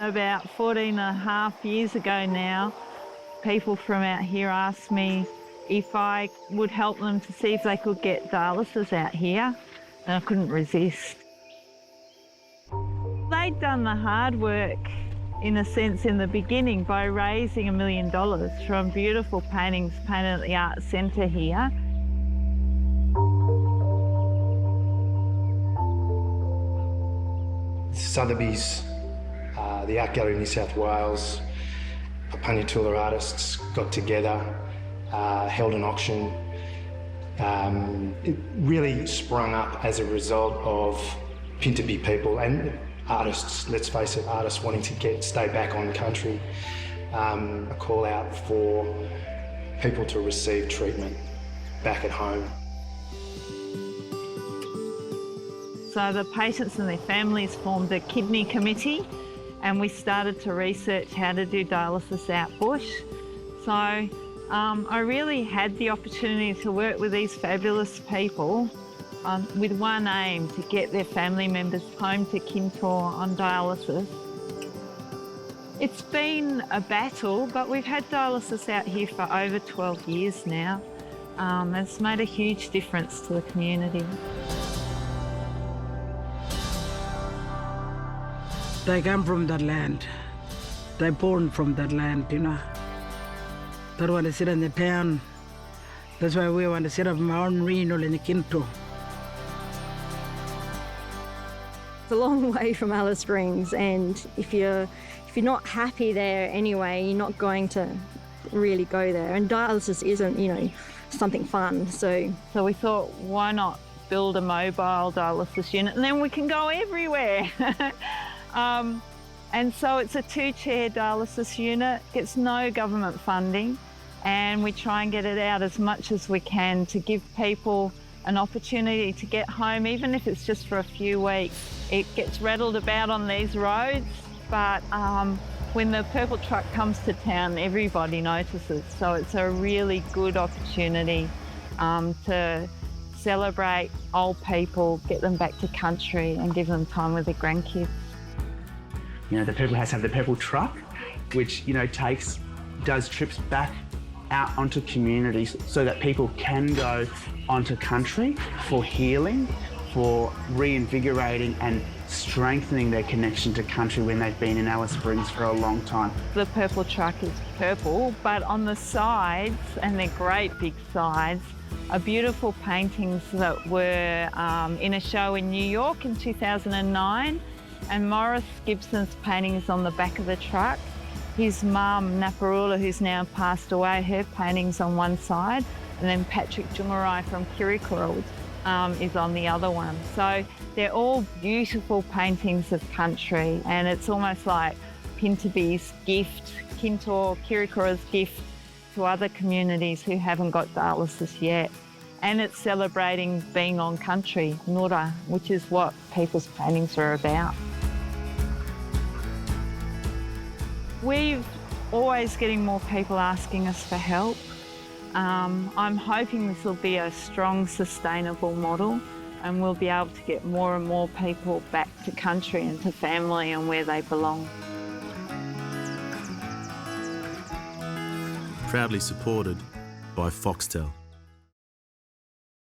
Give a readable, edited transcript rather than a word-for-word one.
About 14 and a half years ago now, people from out here asked me if I would help them to see if they could get dialysis out here, and I couldn't resist. They'd done the hard work, in a sense, in the beginning by raising $1 million from beautiful paintings painted at the Art Centre here. Sotheby's, the Art Gallery in New South Wales, Papanatula artists got together, held an auction. It really sprung up as a result of Pintabee people and artists, let's face it, artists wanting to stay back on country. A call out for people to receive treatment back at home. So the patients and their families formed a kidney committee, and we started to research how to do dialysis out bush. So I really had the opportunity to work with these fabulous people with one aim, to get their family members home to Kintor on dialysis. It's been a battle, but we've had dialysis out here for over 12 years now. It's made a huge difference to the community. They come from that land. They're born from that land, you know. They don't want to sit in the town. That's why we want to set up our own renal in the Kinto. It's a long way from Alice Springs, and if you're not happy there anyway, you're not going to really go there. And dialysis isn't, you know, something fun. So we thought, why not build a mobile dialysis unit, and then we can go everywhere. And so it's a 2-chair dialysis unit, gets no government funding, and we try and get it out as much as we can to give people an opportunity to get home, even if it's just for a few weeks. It gets rattled about on these roads, but when the purple truck comes to town, everybody notices. So it's a really good opportunity to celebrate old people, get them back to country and give them time with their grandkids. You know, the purple has to have the purple truck, which, you know, does trips back out onto communities so that people can go onto country for healing, for reinvigorating and strengthening their connection to country when they've been in Alice Springs for a long time. The purple truck is purple, but on the sides, and they're great big sides, are beautiful paintings that were in a show in New York in 2009. And Morris Gibson's paintings on the back of the truck. His mum, Naparula, who's now passed away, her painting's on one side, and then Patrick Jungarai from Kirikura is on the other one. So they're all beautiful paintings of country, and it's almost like Pintabee's gift, Kintor, Kirikura's gift to other communities who haven't got dialysis yet. And it's celebrating being on country, Nura, which is what people's paintings are about. We're always getting more people asking us for help. I'm hoping this will be a strong, sustainable model, and we'll be able to get more and more people back to country and to family and where they belong. Proudly supported by Foxtel.